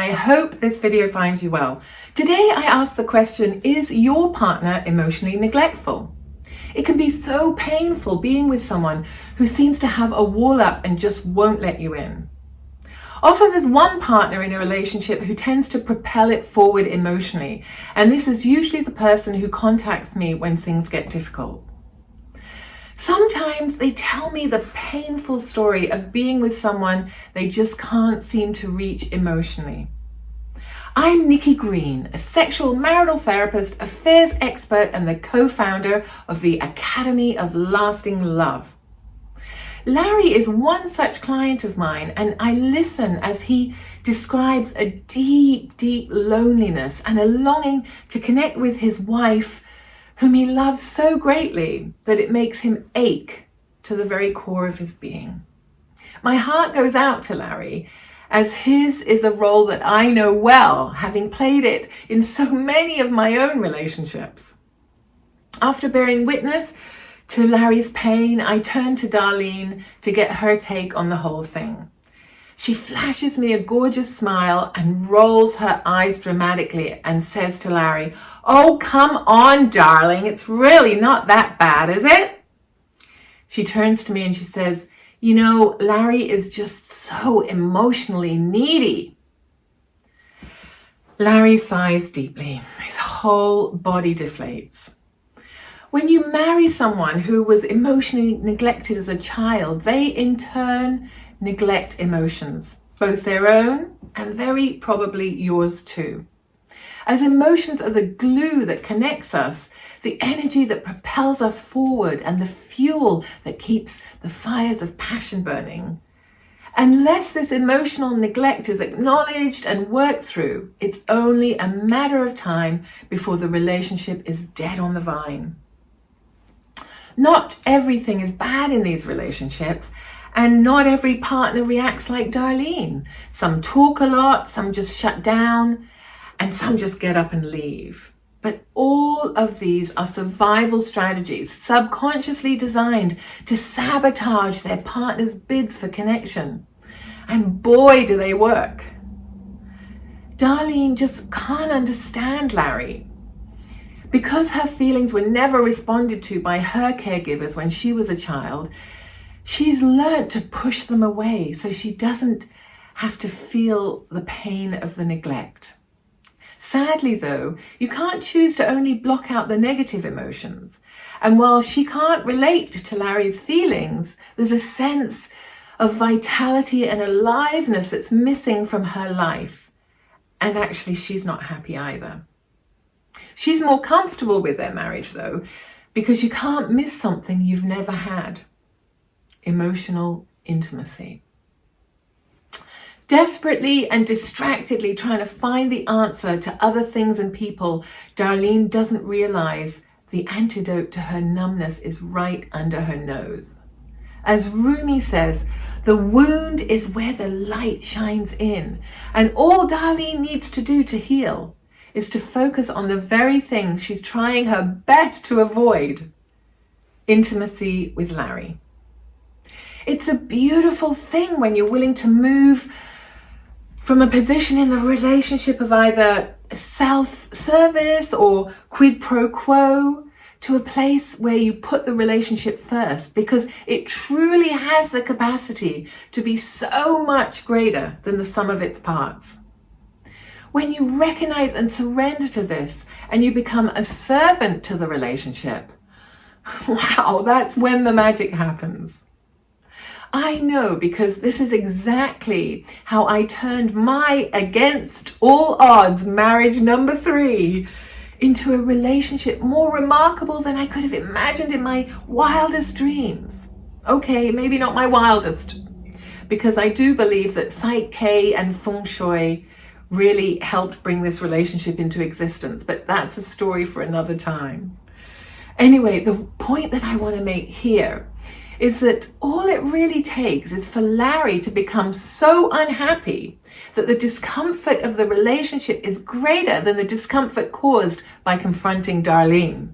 I hope this video finds you well. Today I asked the question, is your partner emotionally neglectful? It can be so painful being with someone who seems to have a wall up and just won't let you in. Often there's one partner in a relationship who tends to propel it forward emotionally, and this is usually the person who contacts me when things get difficult. Sometimes they tell me the painful story of being with someone they just can't seem to reach emotionally. I'm Nikki Green, a sexual marital therapist, affairs expert, and the co-founder of the Academy of Lasting Love. Larry is one such client of mine, and I listen as he describes a deep, deep loneliness and a longing to connect with his wife, whom he loves so greatly that it makes him ache to the very core of his being. My heart goes out to Larry, as his is a role that I know well, having played it in so many of my own relationships. After bearing witness to Larry's pain, I turn to Darlene to get her take on the whole thing. She flashes me a gorgeous smile and rolls her eyes dramatically and says to Larry, "Oh, come on, darling. It's really not that bad, is it?" She turns to me and she says, "You know, Larry is just so emotionally needy." Larry sighs deeply. His whole body deflates. When you marry someone who was emotionally neglected as a child, they in turn neglect emotions, both their own and very probably yours too. As emotions are the glue that connects us, the energy that propels us forward, and the fuel that keeps the fires of passion burning. Unless this emotional neglect is acknowledged and worked through, it's only a matter of time before the relationship is dead on the vine. Not everything is bad in these relationships, and not every partner reacts like Darlene. Some talk a lot, some just shut down, and some just get up and leave. But all of these are survival strategies subconsciously designed to sabotage their partner's bids for connection. And boy, do they work. Darlene just can't understand Larry. Because her feelings were never responded to by her caregivers when she was a child, she's learnt to push them away so she doesn't have to feel the pain of the neglect. Sadly, though, you can't choose to only block out the negative emotions. And while she can't relate to Larry's feelings, there's a sense of vitality and aliveness that's missing from her life. And actually, she's not happy either. She's more comfortable with their marriage, though, because you can't miss something you've never had: emotional intimacy. Desperately and distractedly trying to find the answer to other things and people, Darlene doesn't realize the antidote to her numbness is right under her nose. As Rumi says, the wound is where the light shines in, and all Darlene needs to do to heal is to focus on the very thing she's trying her best to avoid: intimacy with Larry. It's a beautiful thing when you're willing to move from a position in the relationship of either self-service or quid pro quo to a place where you put the relationship first, because it truly has the capacity to be so much greater than the sum of its parts. When you recognize and surrender to this and you become a servant to the relationship, wow, that's when the magic happens. I know, because this is exactly how I turned my against all odds marriage number 3 into a relationship more remarkable than I could have imagined in my wildest dreams. Okay, maybe not my wildest, because I do believe that Psych K and Feng Shui really helped bring this relationship into existence, but that's a story for another time. Anyway, the point that I want to make here is that all it really takes is for Larry to become so unhappy that the discomfort of the relationship is greater than the discomfort caused by confronting Darlene.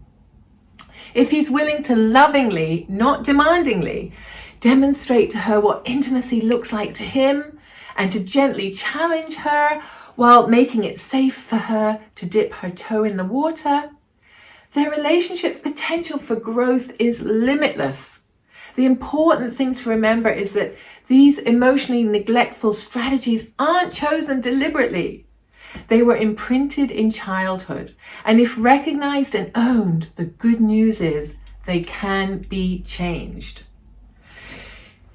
If he's willing to lovingly, not demandingly, demonstrate to her what intimacy looks like to him, and to gently challenge her while making it safe for her to dip her toe in the water, their relationship's potential for growth is limitless. The important thing to remember is that these emotionally neglectful strategies aren't chosen deliberately. They were imprinted in childhood, and if recognized and owned, the good news is they can be changed.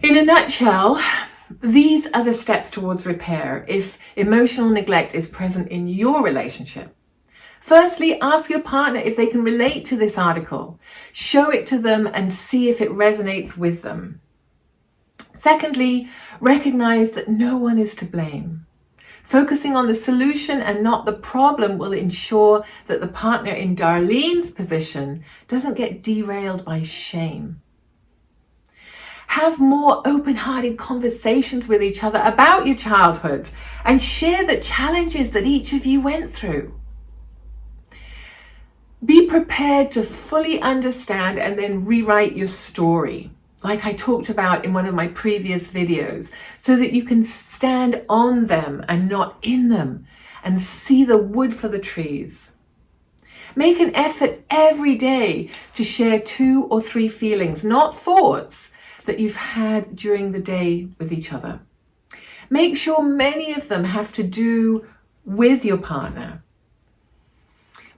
In a nutshell, these are the steps towards repair if emotional neglect is present in your relationship. Firstly, ask your partner if they can relate to this article. Show it to them and see if it resonates with them. Secondly, recognize that no one is to blame. Focusing on the solution and not the problem will ensure that the partner in Darlene's position doesn't get derailed by shame. Have more open-hearted conversations with each other about your childhoods and share the challenges that each of you went through. Be prepared to fully understand and then rewrite your story, like I talked about in one of my previous videos, so that you can stand on them and not in them and see the wood for the trees. Make an effort every day to share 2 or 3 feelings, not thoughts, that you've had during the day with each other. Make sure many of them have to do with your partner.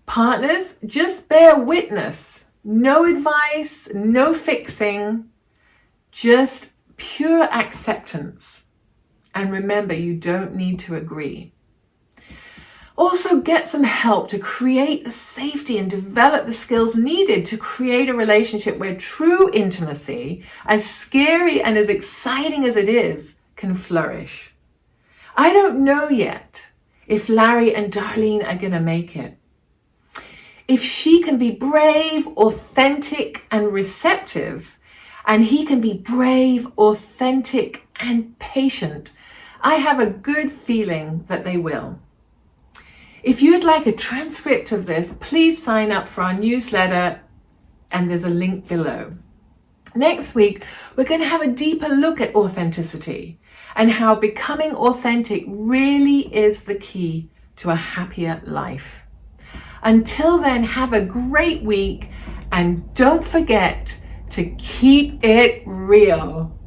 Partners, just bear witness. No advice, no fixing, just pure acceptance. And remember, you don't need to agree. Also, get some help to create the safety and develop the skills needed to create a relationship where true intimacy, as scary and as exciting as it is, can flourish. I don't know yet if Larry and Darlene are going to make it. If she can be brave, authentic, and receptive, and he can be brave, authentic, and patient, I have a good feeling that they will. If you'd like a transcript of this, please sign up for our newsletter, and there's a link below. Next week, we're going to have a deeper look at authenticity and how becoming authentic really is the key to a happier life. Until then, have a great week, and don't forget to keep it real.